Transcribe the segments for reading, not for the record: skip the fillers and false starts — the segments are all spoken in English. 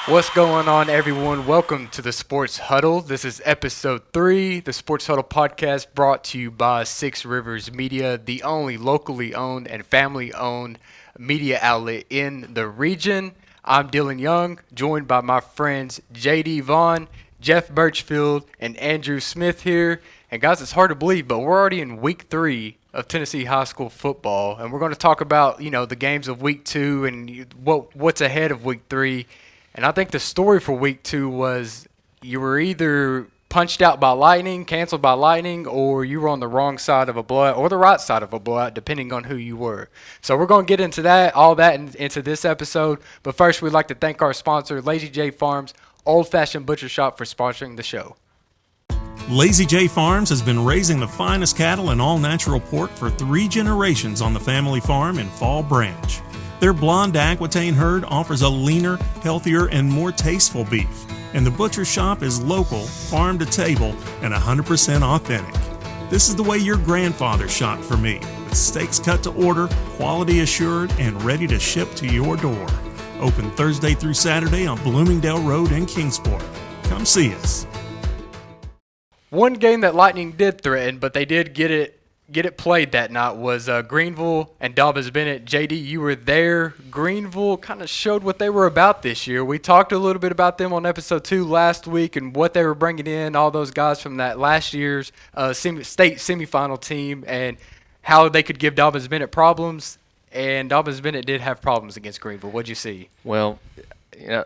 What's going on, everyone? Welcome to the Sports Huddle. This is episode 3, the Sports Huddle podcast brought to you by Six Rivers Media, the only locally owned and family owned media outlet in the region. I'm Dylan Young, joined by my friends JD Vaughn, Jeff Birchfield, and Andrew Smith here. And guys, it's hard to believe, but we're already in week 3 of Tennessee high school football, and we're going to talk about, the games of week 2 and what's ahead of week 3. And I think the story for week 2 was you were either punched out by lightning, canceled by lightning, or you were on the wrong side of a blowout or the right side of a blowout, depending on who you were. So we're going to get into all that into this episode. But first, we'd like to thank our sponsor, Lazy J Farms, Old Fashioned Butcher Shop, for sponsoring the show. Lazy J Farms has been raising the finest cattle and all-natural pork for 3 generations on the family farm in Fall Branch. Their blonde Aquitaine herd offers a leaner, healthier, and more tasteful beef. And the butcher shop is local, farm to table, and 100% authentic. This is the way your grandfather shopped for meat, with steaks cut to order, quality assured, and ready to ship to your door. Open Thursday through Saturday on Bloomingdale Road in Kingsport. Come see us. One game that Lightning did threaten, but they did get it played that night was Greenville and Dobbins-Bennett. JD, you were there. Greenville kind of showed what they were about this year. We talked a little bit about them on episode 2 last week and what they were bringing in, all those guys from that last year's state semifinal team, and how they could give Dobbins-Bennett problems. And Dobbins-Bennett did have problems against Greenville. What'd you see? Well,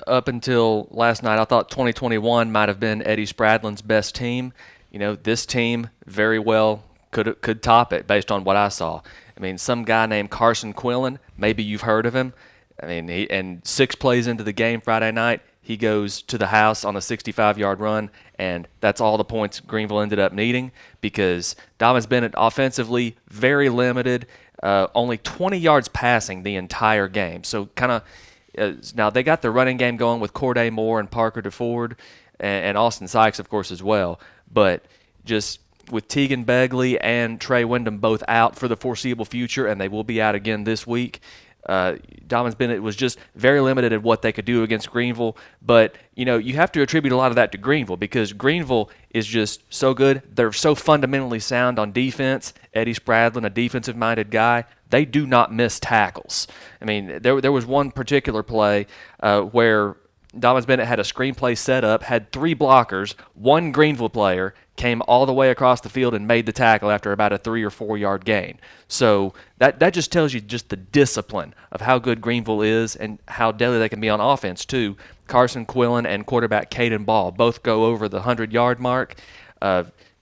up until last night, I thought 2021 might have been Eddie Spradlin's best team. This team very well could top it based on what I saw. I mean, some guy named Carson Quillen, maybe you've heard of him. I mean, and 6 plays into the game Friday night, he goes to the house on a 65-yard run, and that's all the points Greenville ended up needing because Dobbins-Bennett offensively very limited, only 20 yards passing the entire game. So kind of now they got the running game going with Corday Moore and Parker DeFord and Austin Sykes, of course, as well. But just with Tegan Begley and Trey Wyndham both out for the foreseeable future, and they will be out again this week, Dobbins-Bennett was just very limited at what they could do against Greenville. But, you have to attribute a lot of that to Greenville because Greenville is just so good. They're so fundamentally sound on defense. Eddie Spradlin, a defensive-minded guy, they do not miss tackles. I mean, there was one particular play where Dobbins-Bennett had a screenplay set up, had 3 blockers, 1 Greenville player, came all the way across the field and made the tackle after about a 3 or 4 yard gain. So that just tells you just the discipline of how good Greenville is and how deadly they can be on offense too. Carson Quillen and quarterback Caden Ball both go over the 100-yard mark.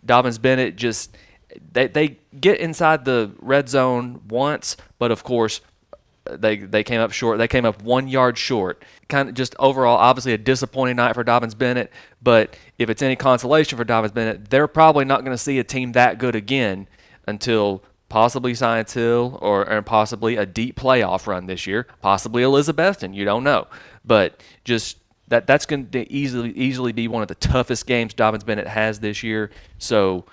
Dobbins-Bennett just they get inside the red zone once, but of course they came up short. They came up 1 yard short. Kind of just overall, obviously a disappointing night for Dobbins-Bennett. But if it's any consolation for Dobbins-Bennett, they're probably not going to see a team that good again until possibly Science Hill or possibly a deep playoff run this year, possibly Elizabethton. You don't know. But just that's going to easily be one of the toughest games Dobbins-Bennett has this year. So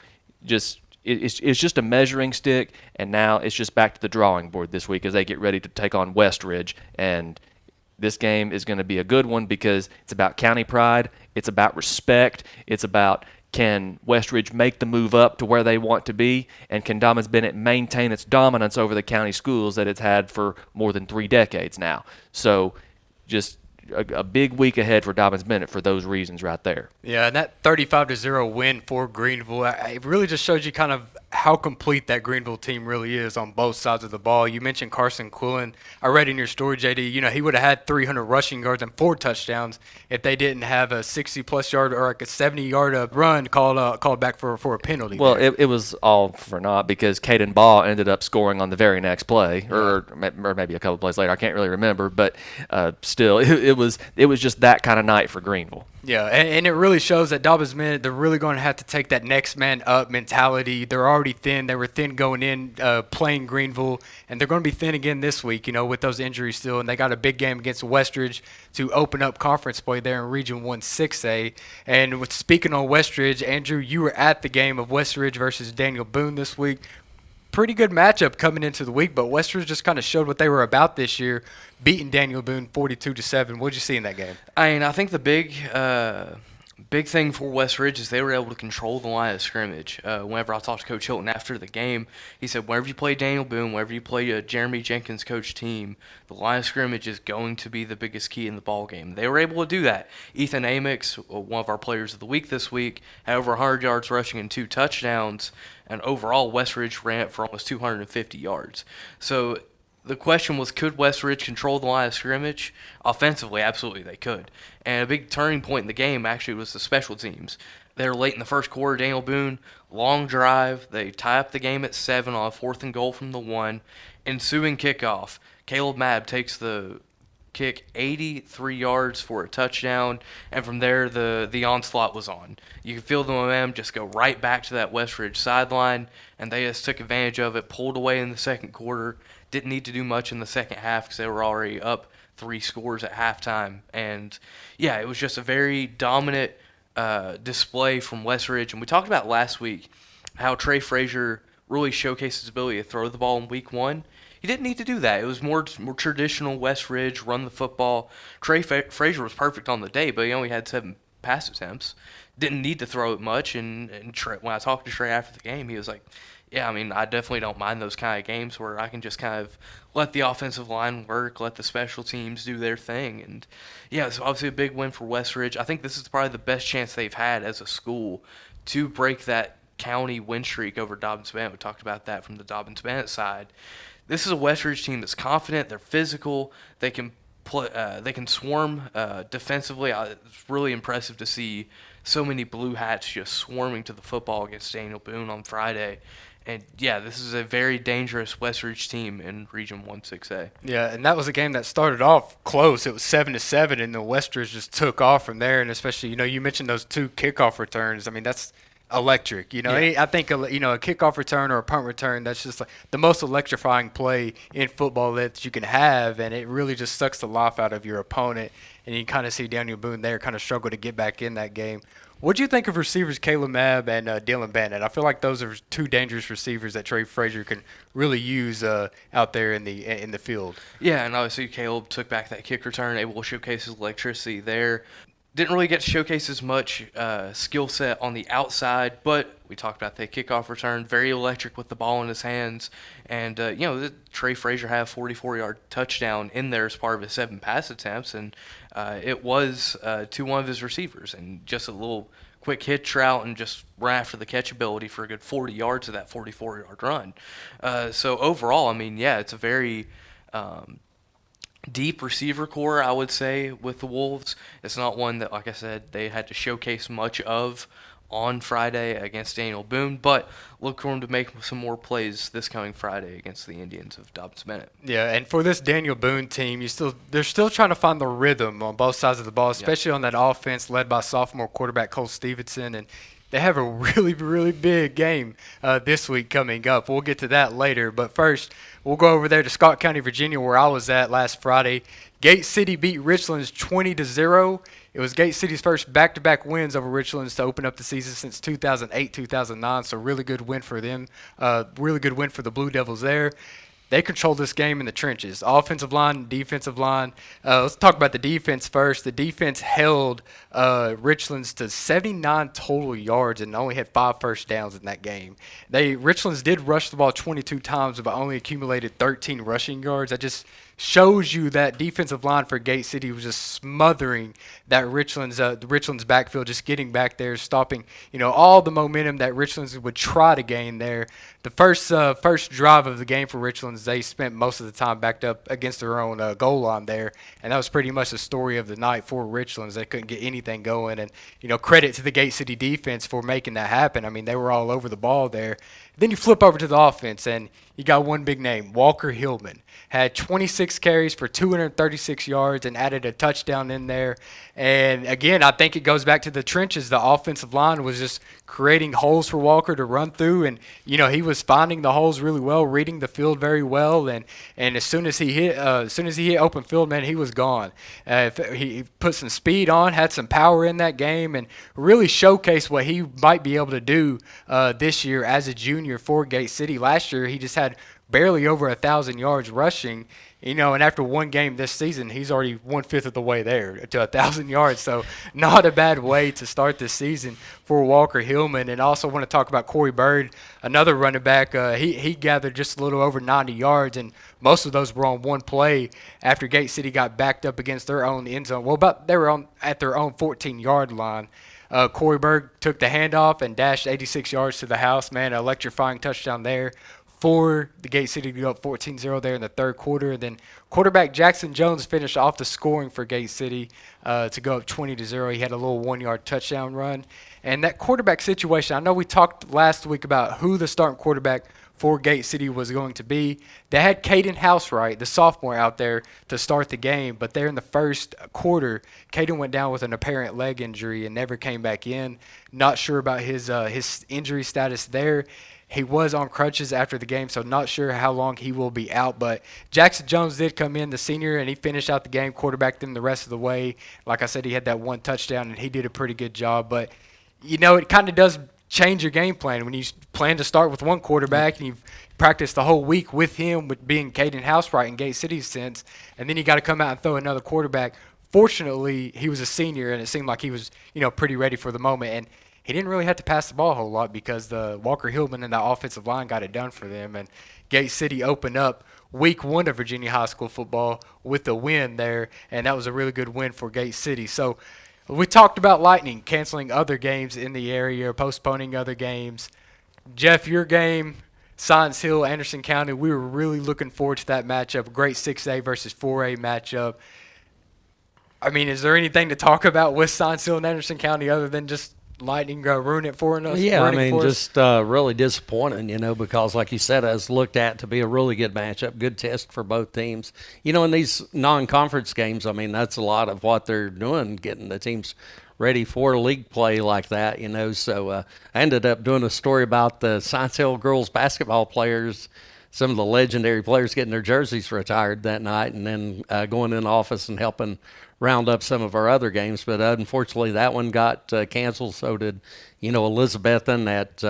just it's just a measuring stick, and now it's just back to the drawing board this week as they get ready to take on Westridge. And this game is going to be a good one because it's about county pride, it's about respect, it's about can Westridge make the move up to where they want to be, and can Dobbins-Bennett maintain its dominance over the county schools that it's had for more than 3 decades now. So just a big week ahead for Dobbins-Bennett for those reasons right there. Yeah, and that 35-0 win for Greenville, it really just shows you kind of how complete that Greenville team really is on both sides of the ball. You mentioned Carson Quillen. I read in your story, JD, he would have had 300 rushing yards and 4 touchdowns if they didn't have a 60-plus yard or like a 70-yard run called back for a penalty. Well, it was all for naught because Caden Ball ended up scoring on the very next play, or maybe a couple plays later. I can't really remember, but still, it was just that kind of night for Greenville. Yeah, and it really shows that Dobbins-Bennett, they're really going to have to take that next man up mentality. They're already thin. They were thin going in playing Greenville, and they're going to be thin again this week, with those injuries still. And they got a big game against Westridge to open up conference play there in Region 1 6A. And speaking on Westridge, Andrew, you were at the game of Westridge versus Daniel Boone this week. pretty good matchup coming into the week, but Westridge just kind of showed what they were about this year, beating Daniel Boone 42-7. What did you see in that game? I think the big thing for West Ridge is they were able to control the line of scrimmage. Whenever I talked to Coach Hilton after the game, he said whenever you play Daniel Boone, whenever you play a Jeremy Jenkins coach team, the line of scrimmage is going to be the biggest key in the ball game. They were able to do that. Ethan Amix, one of our players of the week this week, had over 100 yards rushing and 2 touchdowns, and overall West Ridge ran it for almost 250 yards. So the question was, could West Ridge control the line of scrimmage? Offensively, absolutely they could. And a big turning point in the game actually was the special teams. They were late in the first quarter. Daniel Boone, long drive. They tie up the game at 7 on a 4th and goal from the 1. Ensuing kickoff, Caleb Mabb takes the kick 83 yards for a touchdown, and from there the onslaught was on. You could feel the momentum just go right back to that West Ridge sideline, and they just took advantage of it, pulled away in the second quarter. Didn't need to do much in the second half because they were already up 3 scores at halftime. And, yeah, it was just a very dominant display from West Ridge. And we talked about last week how Trey Frazier really showcased his ability to throw the ball in week 1. He didn't need to do that. It was more traditional West Ridge, run the football. Trey Frazier was perfect on the day, but he only had 7 pass attempts. Didn't need to throw it much. And Trey, when I talked to Trey after the game, he was like, yeah, I mean, I definitely don't mind those kind of games where I can just kind of let the offensive line work, let the special teams do their thing. And, yeah, it's obviously a big win for West Ridge. I think this is probably the best chance they've had as a school to break that county win streak over Dobbins-Bennett. We talked about that from the Dobbins-Bennett side. This is a West Ridge team that's confident. They're physical. They can swarm defensively. It's really impressive to see so many Blue Hats just swarming to the football against Daniel Boone on Friday. And, yeah, this is a very dangerous West Ridge team in Region 1-6A. Yeah, and that was a game that started off close. It was 7-7, and the West Ridge just took off from there. And especially, you mentioned those 2 kickoff returns. I mean, that's electric. Yeah. I think, a kickoff return or a punt return, that's just like the most electrifying play in football that you can have, and it really just sucks the life out of your opponent. And you kind of see Daniel Boone there kind of struggle to get back in that game. What do you think of receivers Caleb Mabb and Dylan Bennett? I feel like those are 2 dangerous receivers that Trey Frazier can really use out there in the field. Yeah, and obviously Caleb took back that kick return, able to showcase his electricity there. Didn't really get to showcase as much skill set on the outside, but we talked about that kickoff return, very electric with the ball in his hands. And, Trey Frazier had a 44-yard touchdown in there as part of his 7 pass attempts, and it was to one of his receivers. And just a little quick hitch route and just ran after the catch ability for a good 40 yards of that 44-yard run. So overall, I mean, yeah, it's a very deep receiver core, I would say, with the Wolves. It's not one that, like I said, they had to showcase much of on Friday against Daniel Boone, but look for him to make some more plays this coming Friday against the Indians of Dobbins-Bennett. Yeah, and for this Daniel Boone team, they're still trying to find the rhythm on both sides of the ball, especially on that offense led by sophomore quarterback Cole Stevenson, and they have a really, really big game this week coming up. We'll get to that later, but first we'll go over there to Scott County, Virginia, where I was at last Friday. Gate City beat Richlands 20-0. It was Gate City's first back-to-back wins over Richlands to open up the season since 2008-2009, so really good win for them. Really good win for the Blue Devils there. They controlled this game in the trenches, offensive line and defensive line. Let's talk about the defense first. The defense held Richlands to 79 total yards and only had 5 first downs in that game. Richlands did rush the ball 22 times but only accumulated 13 rushing yards. That just shows you that defensive line for Gate City was just smothering that Richlands backfield, just getting back there, stopping all the momentum that Richlands would try to gain there. The first drive of the game for Richlands, they spent most of the time backed up against their own goal line there, and that was pretty much the story of the night for Richlands. They couldn't get anything going, and credit to the Gate City defense for making that happen. I mean, they were all over the ball there. Then you flip over to the offense, and you got one big name, Walker Hillman. Had 26 carries for 236 yards and added a touchdown in there. And, again, I think it goes back to the trenches. The offensive line was just creating holes for Walker to run through, and, he was finding the holes really well, reading the field very well, and as soon as he hit open field, man, he was gone. He put some speed on, had some power in that game, and really showcased what he might be able to do this year as a junior. junior for Gate City. Last year, he just had barely over 1,000 yards rushing, and after one game this season, he's already 1/5 of the way there to 1,000 yards. So not a bad way to start this season for Walker Hillman. And I also want to talk about Corey Bird, another running back. He gathered just a little over 90 yards, and most of those were on one play after Gate City got backed up against their own end zone. Well, they were at their own 14-yard line. Corey Bird took the handoff and dashed 86 yards to the house. Man, an electrifying touchdown there for the Gate City to go up 14-0 there in the third quarter. And then quarterback Jackson Jones finished off the scoring for Gate City to go up 20-0. He had a little 1-yard touchdown run. And that quarterback situation, I know we talked last week about who the starting quarterback for Gate City was going to be. They had Caden Housewright, the sophomore, out there to start the game, but there in the first quarter, Caden went down with an apparent leg injury and never came back in. Not sure about his injury status there. He was on crutches after the game, so not sure how long he will be out. But Jackson Jones did come in, the senior, and he finished out the game, quarterbacked them the rest of the way. Like I said, he had that one touchdown, and he did a pretty good job. But, it kind of does change your game plan when you plan to start with one quarterback and you've practiced the whole week with him, with being Caden Housewright in Gate City's sense, and then you got to come out and throw another quarterback. Fortunately, he was a senior, and it seemed like he was, pretty ready for the moment. And he didn't really have to pass the ball a whole lot because the Walker Hillman and the offensive line got it done for them. And Gate City opened up week 1 of Virginia high school football with a win there, and that was a really good win for Gate City. So we talked about Lightning canceling other games in the area, postponing other games. Jeff, your game, Science Hill, Anderson County, we were really looking forward to that matchup, great 6A versus 4A matchup. I mean, is there anything to talk about with Science Hill and Anderson County other than just Lightning ruin it for us? Yeah, I mean, just really disappointing, because like you said, it was looked at to be a really good matchup, good test for both teams. In these non-conference games, I mean, that's a lot of what they're doing, getting the teams ready for league play like that, So I ended up doing a story about the Science Hill girls basketball players, some of the legendary players getting their jerseys retired that night, and then going in the office and helping round up some of our other games. But unfortunately, that one got canceled. So did, Elizabethan at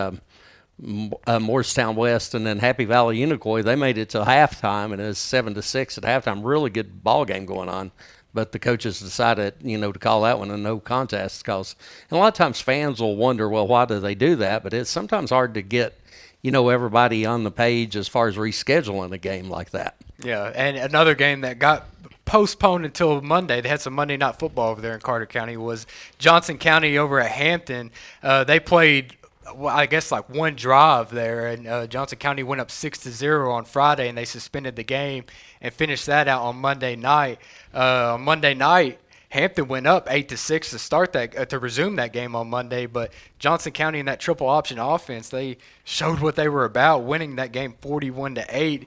Morristown West, and then Happy Valley Unicoi. They made it to halftime, and it was 7-6 at halftime. Really good ball game going on. But the coaches decided, to call that one a no contest. And a lot of times fans will wonder, well, why do they do that? But it's sometimes hard to get, everybody on the page as far as rescheduling a game like that. Yeah, and another game that got postponed until Monday, they had some Monday Night Football over there in Carter County, was Johnson County over at Hampton. They played, I guess, like one drive there, and Johnson County went up 6-0 on Friday, and they suspended the game and finished that out on Monday night. On Monday night, Hampton went up 8-6 to start that to resume that game on Monday, but Johnson County in that triple option offense, they showed what they were about, winning that game 41-8.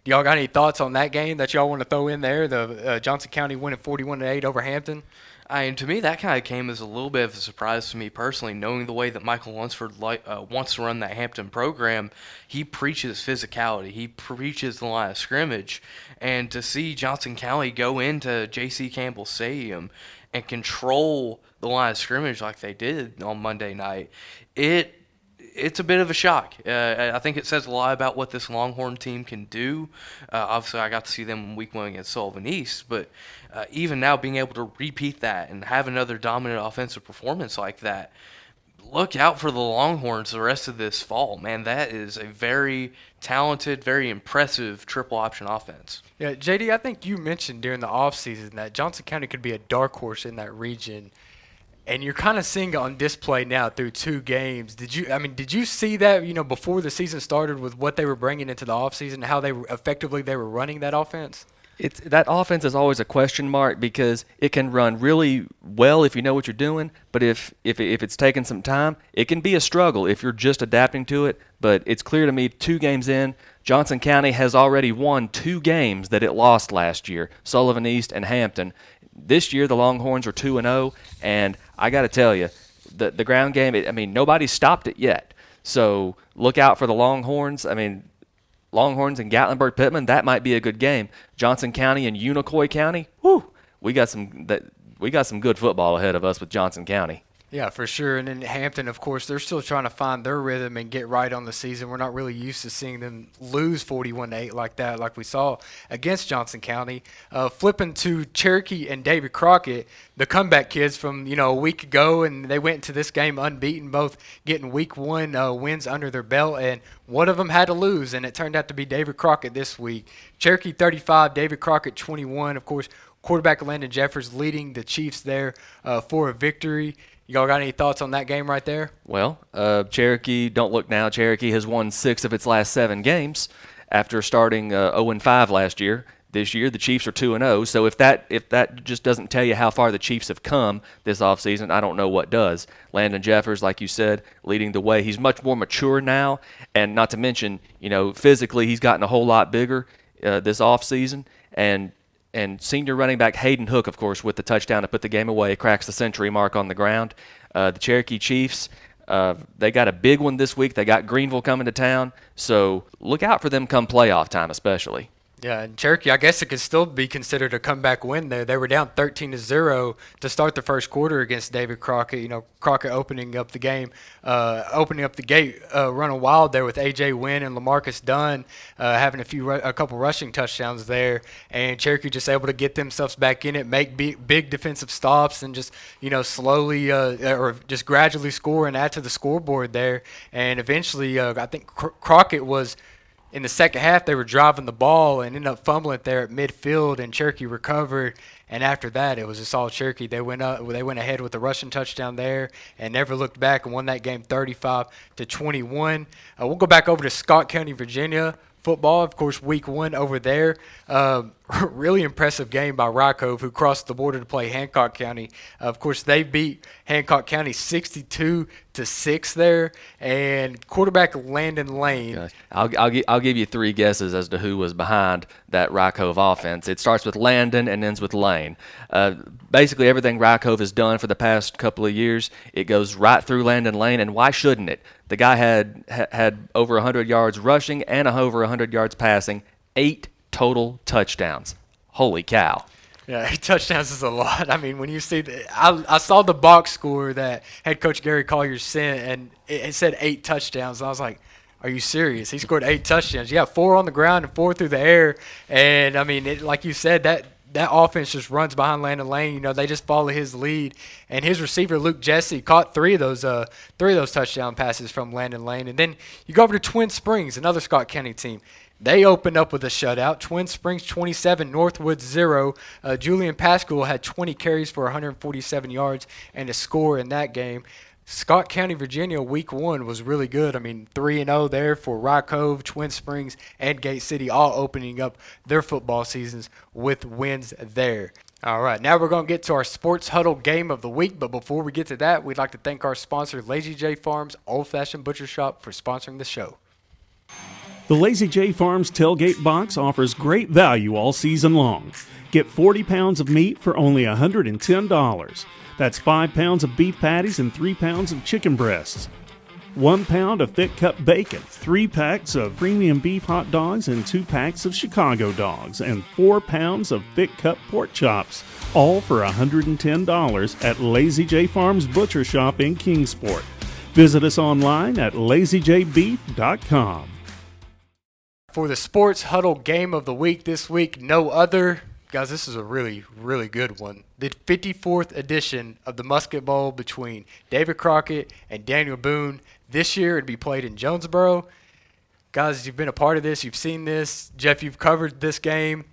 Y'all got any thoughts on that game that y'all want to throw in there? The Johnson County winning 41-8 over Hampton. And to me, that kind of came as a little bit of a surprise to me personally, knowing the way that Michael Lunsford wants to run that Hampton program. He preaches physicality. He preaches the line of scrimmage. And to see Johnson County go into J.C. Campbell Stadium and control the line of scrimmage like they did on Monday night, it's a bit of a shock. I think it says a lot about what this Longhorn team can do. Obviously, I got to see them in week 1 against Sullivan East, but even now being able to repeat that and have another dominant offensive performance like that, look out for the Longhorns the rest of this fall. Man, that is a very talented, very impressive triple option offense. Yeah, JD, I think you mentioned during the offseason that Johnson County could be a dark horse in that region. And you're kind of seeing it on display now through 2 games. Did you see that, before the season started with what they were bringing into the offseason, how they were running that offense? That offense is always a question mark because it can run really well if you know what you're doing, but if it's taking some time, it can be a struggle if you're just adapting to it. But it's clear to me 2 games in, Johnson County has already won 2 games that it lost last year, Sullivan East and Hampton. This year the Longhorns are 2-0, and I got to tell you, the ground game, nobody's stopped it yet. So look out for the Longhorns. Longhorns and Gatlinburg-Pittman, that might be a good game. Johnson County and Unicoi County, we got some good football ahead of us with Johnson County. Yeah, for sure. And then Hampton, of course, they're still trying to find their rhythm and get right on the season. We're not really used to seeing them lose 41-8 like that, like we saw against Johnson County. Flipping to Cherokee and David Crockett, the comeback kids from a week ago, and they went into this game unbeaten, both getting week one wins under their belt, and one of them had to lose, and it turned out to be David Crockett this week. Cherokee 35, David Crockett 21. Of course, quarterback Landon Jeffers leading the Chiefs there for a victory. Y'all got any thoughts on that game right there? Well, Cherokee, don't look now. Cherokee has won 6 of its last 7 games after starting 0-5 last year. This year, the Chiefs are 2-0. So if that just doesn't tell you how far the Chiefs have come this offseason, I don't know what does. Landon Jeffers, like you said, leading the way. He's much more mature now, and not to mention, physically he's gotten a whole lot bigger this offseason. And senior running back Hayden Hook, of course, with the touchdown to put the game away, cracks the century mark on the ground. The Cherokee Chiefs, they got a big one this week. They got Greenville coming to town, so look out for them come playoff time especially. Yeah, and Cherokee, I guess it could still be considered a comeback win there. They were down 13-0 to start the first quarter against David Crockett. Crockett opening up the game, opening up the gate, running wild there with A.J. Wynn and LaMarcus Dunn having a couple rushing touchdowns there. And Cherokee just able to get themselves back in it, make big defensive stops, and just, slowly or just gradually score and add to the scoreboard there. And eventually, I think Crockett was – in the second half, they were driving the ball and ended up fumbling it there at midfield, and Cherokee recovered. And after that, it was just all Cherokee. They went ahead with a rushing touchdown there and never looked back and won that game 35-21. We'll go back over to Scott County, Virginia football. Of course, week one over there. Really impressive game by Rycove, who crossed the border to play Hancock County. Of course, they beat Hancock County 62-6 there. And quarterback Landon Lane. Gosh. I'll give you 3 guesses as to who was behind that Rycove offense. It starts with Landon and ends with Lane. Basically, everything Rycove has done for the past couple of years, it goes right through Landon Lane, and why shouldn't it? The guy had over 100 yards rushing and over 100 yards passing, 8 total touchdowns. Holy cow. Yeah, 8 touchdowns is a lot. I mean, when you see I saw the box score that head coach Gary Collier sent, and it said 8 touchdowns. And I was like, are you serious? He scored 8 touchdowns. Yeah, 4 on the ground and 4 through the air. And, I mean, like you said, that offense just runs behind Landon Lane. They just follow his lead. And his receiver, Luke Jesse, caught 3 of those touchdown passes from Landon Lane. And then you go over to Twin Springs, another Scott County team. They opened up with a shutout. Twin Springs 27, Northwood 0. Julian Pascal had 20 carries for 147 yards and a score in that game. Scott County, Virginia, week one was really good. I mean, 3-0 there for Rock Cove, Twin Springs, and Gate City, all opening up their football seasons with wins there. All right, now we're going to get to our Sports Huddle Game of the Week, but before we get to that, we'd like to thank our sponsor, Lazy J Farms Old Fashioned Butcher Shop, for sponsoring the show. The Lazy J Farms tailgate box offers great value all season long. Get 40 pounds of meat for only $110. That's 5 pounds of beef patties and 3 pounds of chicken breasts. 1 pound of thick cut bacon, 3 packs of premium beef hot dogs and 2 packs of Chicago dogs, and 4 pounds of thick cut pork chops, all for $110 at Lazy J Farms Butcher Shop in Kingsport. Visit us online at lazyjbeef.com. For the Sports Huddle Game of the Week this week, no other. Guys, this is a really, really good one. The 54th edition of the Musket Bowl between David Crockett and Daniel Boone. This year it'd be played in Jonesboro. Guys, you've been a part of this. You've seen this. Jeff, you've covered this game.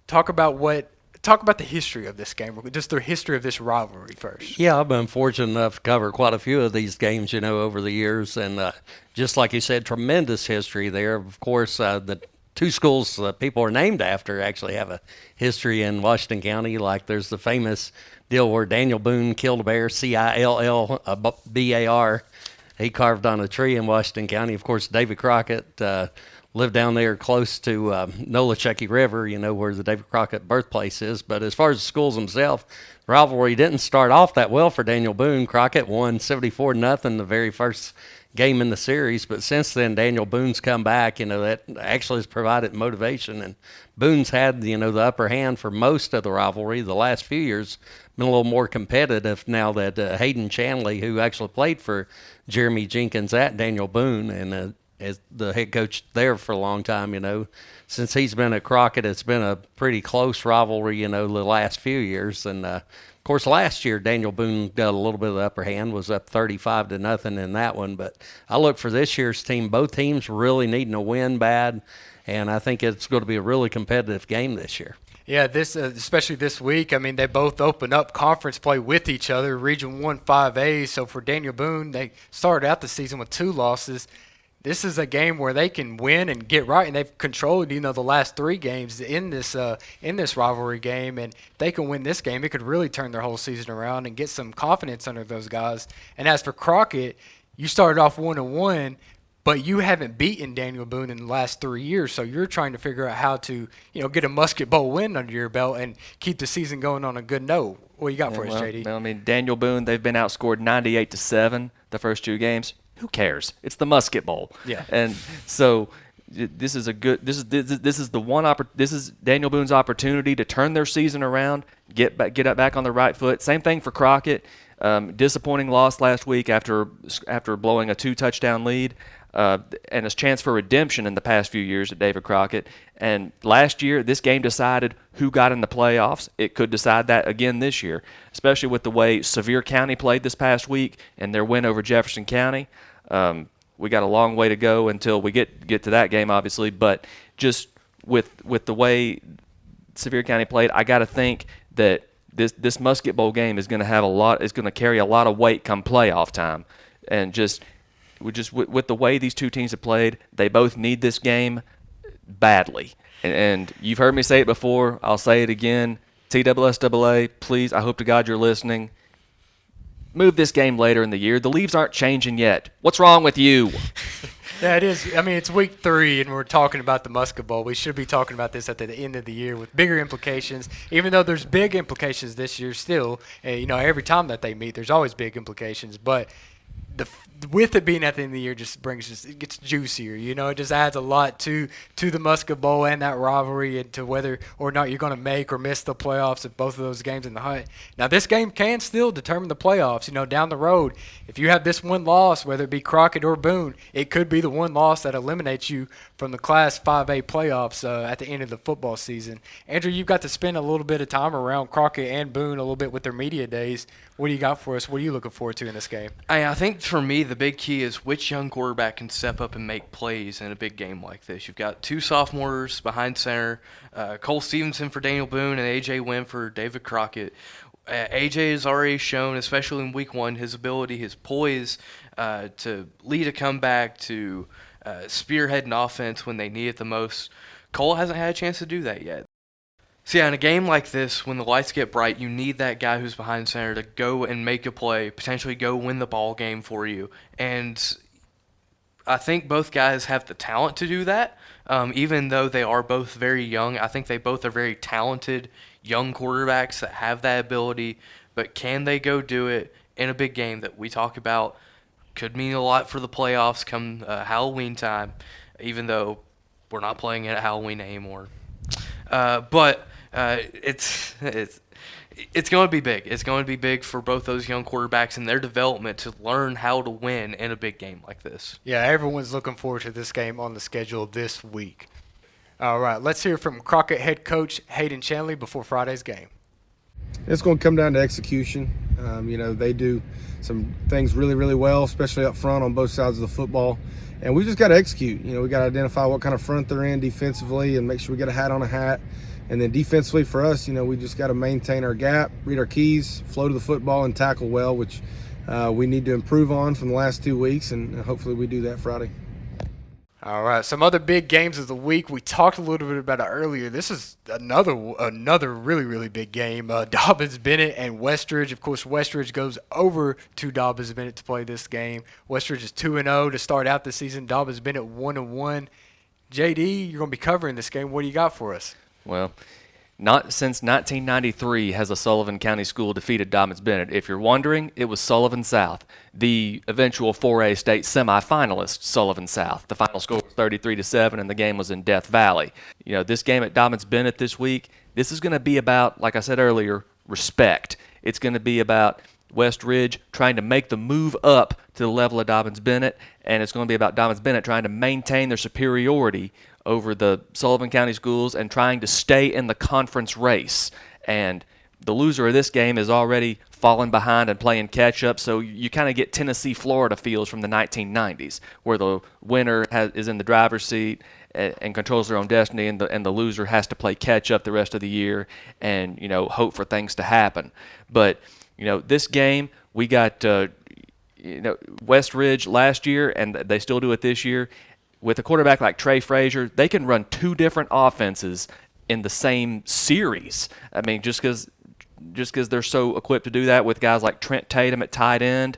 Talk about the history of this game, just the history of this rivalry first. Yeah, I've been fortunate enough to cover quite a few of these games, over the years. And just like you said, tremendous history there. Of course, the 2 schools people are named after actually have a history in Washington County. Like there's the famous deal where Daniel Boone killed a bear, Cillbar. He carved on a tree in Washington County. Of course, David Crockett lived down there close to Nolichucky River, where the David Crockett birthplace is. But as far as the schools themselves, rivalry didn't start off that well for Daniel Boone. Crockett won 74-0 the very first game in the series. But since then, Daniel Boone's come back. That actually has provided motivation. And Boone's had, the upper hand for most of the rivalry. The last few years been a little more competitive now that Hayden Chanley, who actually played for Jeremy Jenkins at Daniel Boone and as the head coach there for a long time, since he's been at Crockett, it's been a pretty close rivalry, the last few years. And, of course, last year, Daniel Boone got a little bit of the upper hand, was up 35-0 in that one. But I look for this year's team. Both teams really needing a win bad, and I think it's going to be a really competitive game this year. Yeah, this especially this week. I mean, they both open up conference play with each other, Region 1 5A. So for Daniel Boone, they started out the season with 2 losses. This is a game where they can win and get right, and they've controlled, the last 3 games in this rivalry game. And if they can win this game, it could really turn their whole season around and get some confidence under those guys. And as for Crockett, you started off 1-1, but you haven't beaten Daniel Boone in the last 3 years, so you're trying to figure out how to, get a Musket Bowl win under your belt and keep the season going on a good note. What you got for us, JD? Well, I mean, Daniel Boone, they've been outscored 98-7 the first 2 games. Who cares? It's the Musket Bowl. Yeah. And so this is Daniel Boone's opportunity to turn their season around, get back on the right foot. Same thing for Crockett. Disappointing loss last week after blowing a 2-touchdown lead. And his chance for redemption in the past few years at David Crockett. And last year, this game decided who got in the playoffs. It could decide that again this year, especially with the way Sevier County played this past week and their win over Jefferson County. We got a long way to go until we get to that game, obviously. But just with the way Sevier County played, I got to think that this Musket Bowl game is going to carry a lot of weight come playoff time, and with the way these 2 teams have played, they both need this game badly. And you've heard me say it before. I'll say it again. TSSAA, please, I hope to God you're listening. Move this game later in the year. The leaves aren't changing yet. What's wrong with you? Yeah, it is. I mean, it's week 3, and we're talking about the Musket Bowl. We should be talking about this at the end of the year with bigger implications, even though there's big implications this year still. Every time that they meet, there's always big implications. But with it being at the end of the year, it gets juicier. It just adds a lot to the Musket Bowl and that rivalry, and to whether or not you're going to make or miss the playoffs of both of those games in the hunt. Now, this game can still determine the playoffs. Down the road, if you have this one loss, whether it be Crockett or Boone, it could be the one loss that eliminates you from the Class 5A playoffs at the end of the football season. Andrew, you've got to spend a little bit of time around Crockett and Boone a little bit with their media days. What do you got for us? What are you looking forward to in this game? I think for me, the big key is which young quarterback can step up and make plays in a big game like this. You've got 2 sophomores behind center, Cole Stevenson for Daniel Boone and A.J. Wynn for David Crockett. A.J. has already shown, especially in week 1, his ability, his poise to lead a comeback, to spearhead an offense when they need it the most. Cole hasn't had a chance to do that yet. So, yeah, in a game like this, when the lights get bright, you need that guy who's behind center to go and make a play, potentially go win the ball game for you. And I think both guys have the talent to do that. Even though they are both very young, I think they both are very talented young quarterbacks that have that ability. But can they go do it in a big game that we talk about? Could mean a lot for the playoffs come Halloween time, even though we're not playing it at Halloween anymore. But it's going to be big. It's going to be big for both those young quarterbacks and their development to learn how to win in a big game like this. Yeah, everyone's looking forward to this game on the schedule this week. All right, let's hear from Crockett head coach Hayden Chanley before Friday's game. It's going to come down to execution. They do some things really, really well, especially up front on both sides of the football. And we just got to execute. We got to identify what kind of front they're in defensively and make sure we get a hat on a hat. And then defensively for us, we just got to maintain our gap, read our keys, flow to the football, and tackle well, which we need to improve on from the last 2 weeks, and hopefully we do that Friday. All right, some other big games of the week. We talked a little bit about it earlier. This is another really, really big game. Dobbins-Bennett and Westridge. Of course, Westridge goes over to Dobbins-Bennett to play this game. Westridge is 2-0 to start out the season. Dobbins-Bennett 1-1. JD, you're going to be covering this game. What do you got for us? Well, Not since 1993 has a Sullivan County school defeated Dobyns Bennett. If you're wondering, it was Sullivan South, the eventual 4A state semifinalist Sullivan South. The final score was 33-7, and the game was in Death Valley. This game at Dobyns Bennett this week, this is going to be about, like I said earlier, respect. It's going to be about West Ridge trying to make the move up to the level of Dobyns Bennett, and it's going to be about Dobyns Bennett trying to maintain their superiority over the Sullivan County schools and trying to stay in the conference race. And the loser of this game is already falling behind and playing catch-up, so you kind of get Tennessee-Florida feels from the 1990s, where the winner is in the driver's seat and controls their own destiny, and the loser has to play catch-up the rest of the year and, hope for things to happen. But, this game, we got West Ridge last year, and they still do it this year. With a quarterback like Trey Frazier, they can run two different offenses in the same series. I mean, just because they're so equipped to do that with guys like Trent Tatum at tight end,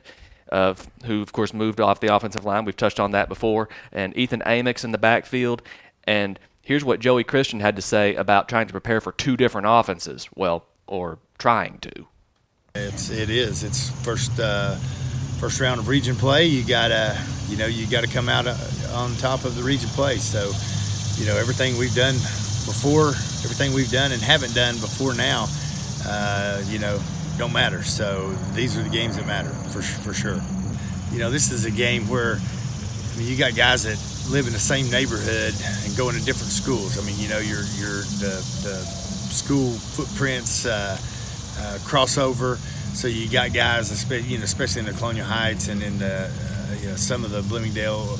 who, of course, moved off the offensive line. We've touched on that before. And Ethan Amix in the backfield. And here's what Joey Christian had to say about trying to prepare for two different offenses. Well, or trying to. It's first round of region play. You gotta come out on top of the region play. So, everything we've done before, everything we've done and haven't done before now, don't matter. So these are the games that matter for sure. This is a game where you got guys that live in the same neighborhood and going to different schools. I mean, the school footprints crossover. So you got guys, especially in the Colonial Heights and in the, some of the Bloomingdale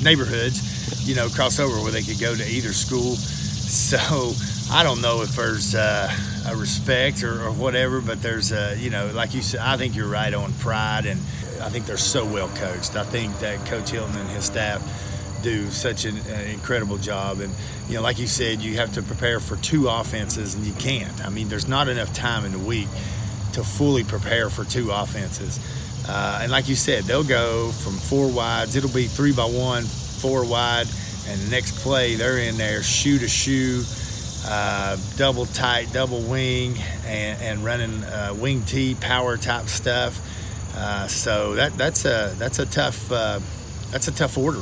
neighborhoods, cross over where they could go to either school. So I don't know if there's a respect or whatever, but there's like you said, I think you're right on pride, and I think they're so well coached. I think that Coach Hilton and his staff do such an incredible job. And, like you said, you have to prepare for two offenses, and you can't. I mean, there's not enough time in the week to fully prepare for two offenses. And like you said, they'll go from four wides. It'll be 3-by-1, 4 wide, and the next play they're in there shoe to shoe, double tight, double wing, and running wing T power type stuff. So that's a tough order.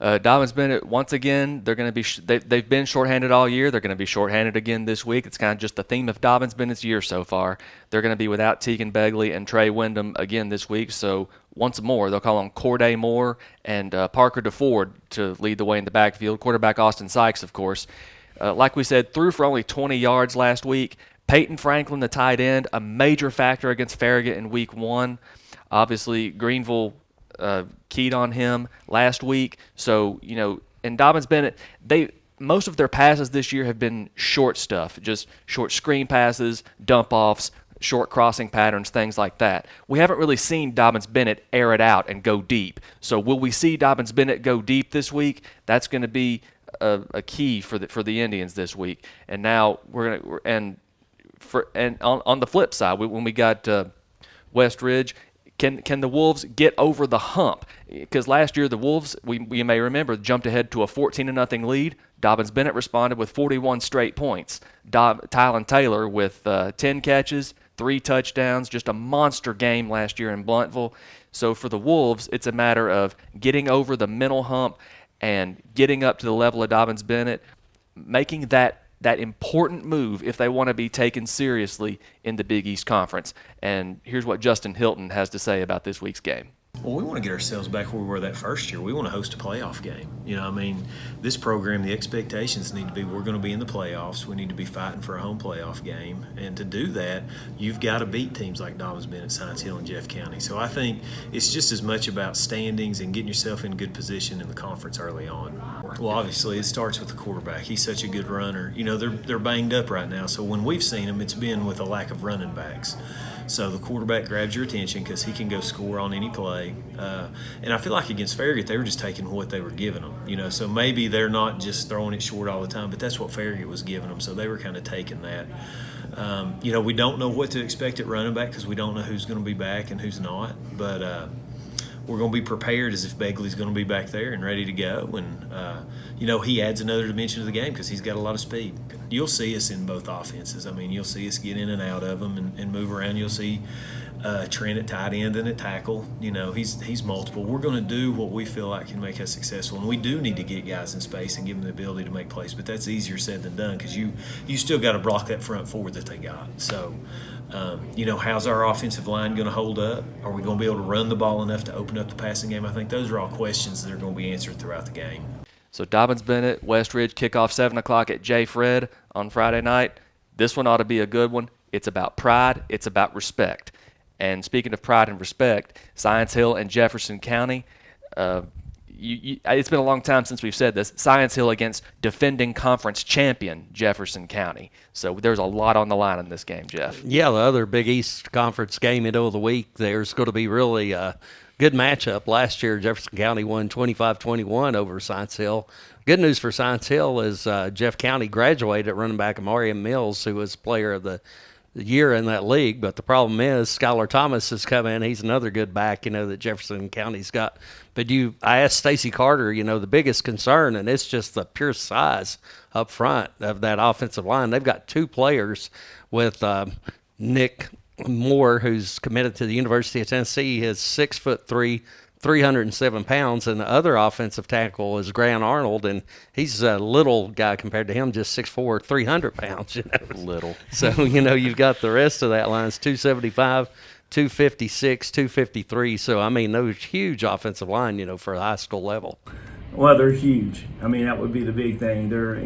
Dobyns Bennett, once again, they're going to be they've been shorthanded all year. They're going to be shorthanded again this week. It's kind of just the theme of Dobyns Bennett's year so far. They're going to be without Tegan Begley and Trey Wyndham again this week. So once more, they'll call on Corday Moore and Parker DeFord to lead the way in the backfield. Quarterback Austin Sykes, of course. Like we said, threw for only 20 yards last week. Peyton Franklin, the tight end, a major factor against Farragut in week 1. Obviously, Greenville keyed on him last week. So, in Dobyns Bennett, most of their passes this year have been short stuff, just short screen passes, dump-offs, short crossing patterns, things like that. We haven't really seen Dobyns Bennett air it out and go deep. So will we see Dobyns Bennett go deep this week? That's going to be a key for the Indians this week. And now on the flip side, when we got West Ridge, Can the Wolves get over the hump? Because last year the Wolves, we may remember, jumped ahead to a 14-0 lead. Dobyns Bennett responded with 41 straight points. Tylen Taylor with 10 catches, 3 touchdowns, just a monster game last year in Blountville. So for the Wolves, it's a matter of getting over the mental hump and getting up to the level of Dobyns Bennett, making that important move if they want to be taken seriously in the Big East Conference. And here's what Justin Hilton has to say about this week's game. Well, we want to get ourselves back where we were that first year. We want to host a playoff game. This program, the expectations need to be we're going to be in the playoffs. We need to be fighting for a home playoff game. And to do that, you've got to beat teams like Dobyns Bennett, Science Hill, and Jeff County. So I think it's just as much about standings and getting yourself in good position in the conference early on. Well, obviously, it starts with the quarterback. He's such a good runner. They're banged up right now. So when we've seen them, it's been with a lack of running backs. So the quarterback grabs your attention because he can go score on any play. And I feel like against Farragut, they were just taking what they were giving them. So maybe they're not just throwing it short all the time, but that's what Farragut was giving them. So they were kind of taking that. We don't know what to expect at running back because we don't know who's going to be back and who's not. But we're going to be prepared as if Begley's going to be back there and ready to go. And, he adds another dimension to the game because he's got a lot of speed. You'll see us in both offenses. I mean, you'll see us get in and out of them and move around. You'll see Trent at tight end and at tackle. He's multiple. We're going to do what we feel like can make us successful. And we do need to get guys in space and give them the ability to make plays. But that's easier said than done because you still got to block that front four that they got. So, how's our offensive line going to hold up? Are we going to be able to run the ball enough to open up the passing game? I think those are all questions that are going to be answered throughout the game. So Dobyns-Bennett, Westridge, kickoff 7 o'clock at J. Fred on Friday night. This one ought to be a good one. It's about pride. It's about respect. And speaking of pride and respect, Science Hill and Jefferson County, it's been a long time since we've said this, Science Hill against defending conference champion Jefferson County. So there's a lot on the line in this game, Jeff. Yeah, the other Big East Conference game, middle of the week, there's going to be really good matchup. Last year, Jefferson County won 25-21 over Science Hill. Good news for Science Hill is Jeff County graduated at running back Amarian Mills, who was player of the year in that league. But the problem is Skylar Thomas has come in. He's another good back, that Jefferson County's got. But I asked Stacy Carter, the biggest concern, and it's just the pure size up front of that offensive line. They've got two players with Nick Moore, who's committed to the University of Tennessee. He is 6'3", 307 pounds, and the other offensive tackle is Grant Arnold, and he's a little guy compared to him, just 6'4", 300 pounds. Little. So, you've got the rest of that line. It's 275, 256, 253. So, those huge offensive line, for a high school level. Well, they're huge. That would be the big thing. They're,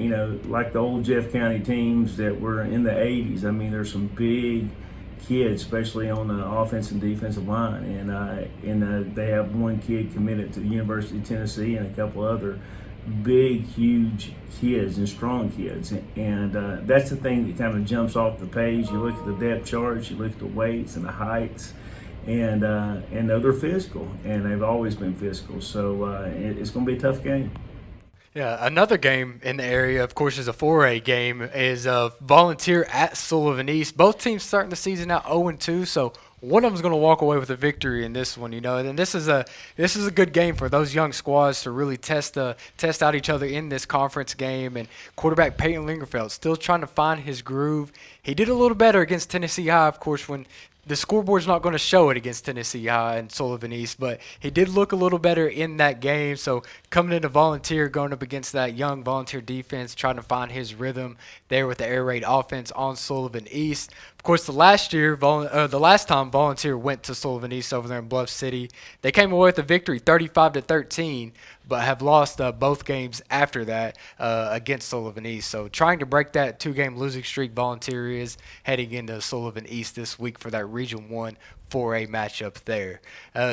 like the old Jeff County teams that were in the 80s. There's some big kids, especially on the offense and defensive line, and they have one kid committed to the University of Tennessee and a couple other big, huge kids and strong kids, and that's the thing that kind of jumps off the page. You look at the depth charts, you look at the weights and the heights, and they're physical, and they've always been physical. So it's going to be a tough game. Yeah, another game in the area, of course, is a 4A game, is Volunteer at Sullivan East. Both teams starting the season out 0-2, so one of them's going to walk away with a victory in this one, And this is a good game for those young squads to really test out each other in this conference game. And quarterback Peyton Lingerfeld still trying to find his groove. He did a little better against Tennessee High, of course, when the scoreboard's not going to show it against Tennessee High and Sullivan East, but he did look a little better in that game. So coming into Volunteer, going up against that young Volunteer defense, trying to find his rhythm there with the air raid offense on Sullivan East. Of course, the last time Volunteer went to Sullivan East over there in Bluff City, they came away with a victory, 35-13, but have lost both games after that against Sullivan East. So trying to break that two-game losing streak, Volunteer is heading into Sullivan East this week for that Region 1 4A matchup there.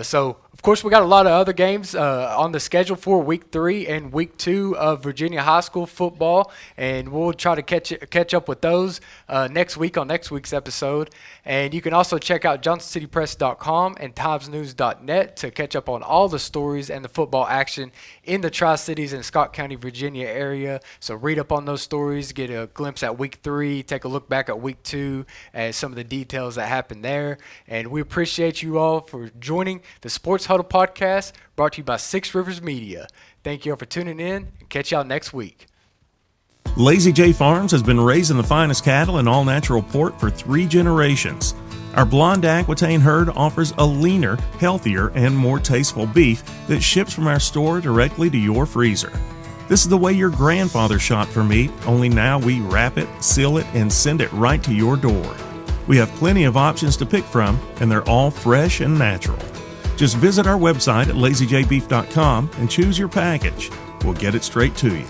So, of course, we got a lot of other games on the schedule for Week 3 and Week 2 of Virginia High School football, and we'll try to catch up with those next week on next week's episode. And you can also check out JohnsonCityPress.com and TimesNews.net to catch up on all the stories and the football action in the Tri-Cities and Scott County, Virginia area. So read up on those stories, get a glimpse at Week 3, take a look back at Week 2 and some of the details that happened there. And we appreciate you all for joining the Sports Huddle podcast, brought to you by Six Rivers Media. Thank you all for tuning in, and catch y'all next week. Lazy J Farms has been raising the finest cattle in all-natural pork for 3 generations. Our blonde Aquitaine herd offers a leaner, healthier, and more tasteful beef that ships from our store directly to your freezer. This is the way your grandfather shot for meat, only now we wrap it, seal it, and send it right to your door. We have plenty of options to pick from, and they're all fresh and natural. Just visit our website at lazyjbeef.com and choose your package. We'll get it straight to you.